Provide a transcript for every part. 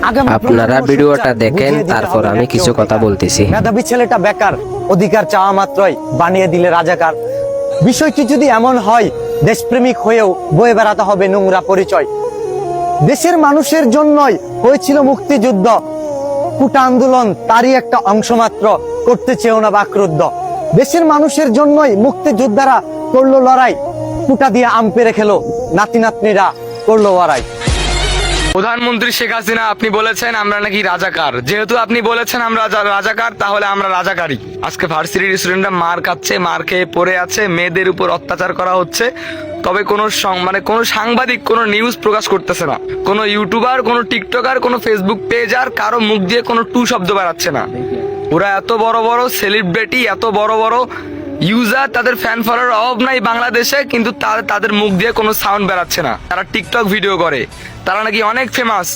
আপনারা ভিডিওটা দেখেন, তারপর আমি কিছু কথা বলতেছি। মেধাবী ছেলেটা বেকার, অধিকার চাওয়া মাত্রই বানিয়ে দিলে রাজাকার। বিষয়টি যদি এমন হয়, দেশপ্রেমিক হয়েও বয়ে বেড়াতে হবে নোংরা পরিচয়। দেশের মানুষের জন্যই হয়েছিল মুক্তিযুদ্ধ, কোটা আন্দোলন তারই একটা অংশ মাত্র, করতে চেয়েও না বাকরুদ্ধ। দেশের মানুষের জন্যই মুক্তিযোদ্ধারা করলো লড়াই, কোটা দিয়ে আম পেরে খেলো, নাতি নাতনিরা করলো লড়াই। প্রধানমন্ত্রী শেখ হাসিনা, আপনি বলেছেন আমরা নাকি রাজাকার। যেহেতু আপনি বলেছেন আমরা রাজাকার, তাহলে আমরা রাজাকারই। আজকে ভার্সিটির স্টুডেন্টরা মার খাচ্ছে, মার খেয়ে পড়ে আছে, মেয়েদের উপর অত্যাচার করা হচ্ছে, তবে কোনো কোনো সাংবাদিক কোনো নিউজ প্রকাশ করতেছে না, কোনো ইউটিউবার, কোনো টিকটকার, কোনো ফেসবুক পেজ আর কারো মুখ দিয়ে কোনো টু শব্দ বেরাচ্ছে না। ওরা এত বড় বড় সেলিব্রিটি, এত বড় বড় ইউজার, তাদের ফ্যান ফলোয়ার অভাব নাই বাংলাদেশে, কিন্তু তাদের মুখ দিয়ে কোনো সাউন্ড বেরাচ্ছে না। তারা টিকটক ভিডিও করে, তারা নাকি অনেক ফেমাস।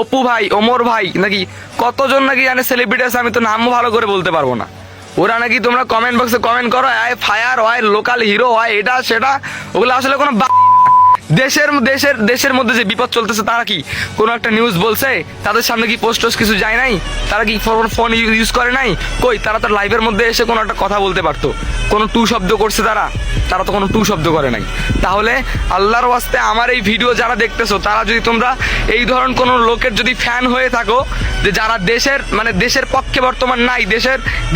অপু ভাই, ওমর ভাই, নাকি কতজন নাকি জানে সেলিব্রিটি আছে, আমি তো নামও ভালো করে বলতে পারবো না। ওরা নাকি, তোমরা কমেন্ট বক্সে কমেন্ট করো, আয় ফায়ার হয়, লোকাল হিরো হয়, এটা সেটা, ওগুলো আসলে কোনো দেশের মধ্যে যে বিপদ চলতেছে, তারা কি কোনো একটা নিউজ বলছে? তাদের সামনে কি পোস্ট কিছু যায় নাই? তারা কি ফোন ইউজ করে নাই? কই, তারা তো লাইভের মধ্যে এসে কোনো একটা কথা বলতে পারতো। কোনো টু শব্দ করছে তারা তো কোনো টু শব্দ করে নাই। তাহলে আল্লাহর ওয়াস্তে আমার এই ভিডিও যারা দেখতেছো, তারা যদি তোমরা এই ধরনের কোনো লোকের যদি ফ্যান হয়ে থাকো, যে যারা দেশের পক্ষে বর্তমান নাই,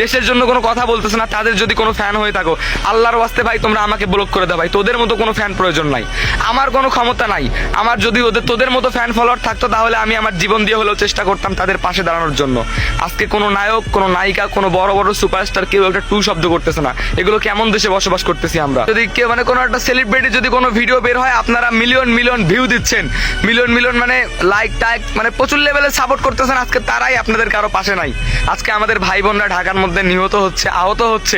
দেশের জন্য কোনো কথা বলতেছে না, তাদের যদি কোনো ফ্যান হয়ে থাকো, আল্লাহর ওয়াস্তে ভাই তোমরা আমাকে ব্লক করে দাও ভাই। তোদের মতো কোনো ফ্যান প্রয়োজন নাই, আমার কোনো ক্ষমতা নাই। আমার যদি তোদের মতো ফ্যান ফলোয়ার থাকতো, তাহলে আমি আমার জীবন দিয়ে হলেও চেষ্টা করতাম তাদের পাশে দাঁড়ানোর জন্য। আজকে কোনো নায়ক, কোনো নায়িকা, কোনো বড় বড় সুপারস্টার কেউ একটা টু শব্দ করতেছে না। এগুলো কেমন দেশে বসবাস করতেছি আমরা? যদি কেউ কোনো একটা সেলিব্রিটি যদি কোনো ভিডিও বের হয়, আপনারা মিলিয়ন মিলিয়ন ভিউ দিচ্ছেন, মিলিয়ন মিলিয়ন লাইক টাইক প্রচুর লেভেলে সাপোর্ট করতেছেন, আজকে তারাই আপনাদের কারো পাশে নাই। আজকে আমাদের ভাই বোনরা ঢাকার মধ্যে নিহত হচ্ছে, আহত হচ্ছে,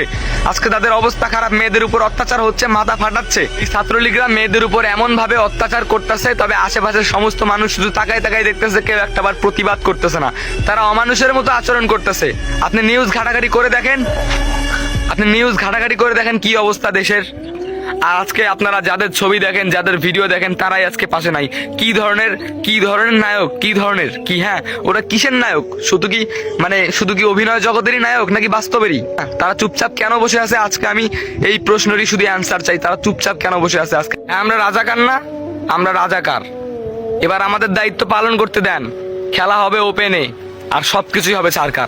আজকে তাদের অবস্থা খারাপ, মেয়েদের উপর অত্যাচার হচ্ছে, মাথা ফাটাচ্ছে। ছাত্রলীগরা মেয়েদের উপর এমন ভাবে অত্যাচার করতেছে, তবে আশেপাশের সমস্ত মানুষ শুধু তাকাই দেখতেছে, কেউ একটাবার প্রতিবাদ করতেছে না। তারা অমানুষের মতো আচরণ করতেছে। আপনি নিউজ ঘাটাঘাটি করে দেখেন কি অবস্থা দেশের। আর আজকে আপনারা যাদের ছবি দেখেন, যাদের ভিডিও দেখেন, তারাই আজকে পাশে নাই। কি ধরনের নায়ক, হ্যাঁ, ওরা কিসের নায়ক? শুধু কি অভিনয় জগতেরই নায়ক, নাকি বাস্তবেরই? তারা চুপচাপ কেন বসে আছে? আজকে আমি এই প্রশ্নেরই শুধু অ্যান্সার চাই, তারা চুপচাপ কেন বসে আছে আজকে? আমরা রাজাকার না, আমরা রাজাকার। এবার আমাদের দায়িত্ব পালন করতে দেন। খেলা হবে ওপেনে, আর সবকিছুই হবে সরকার।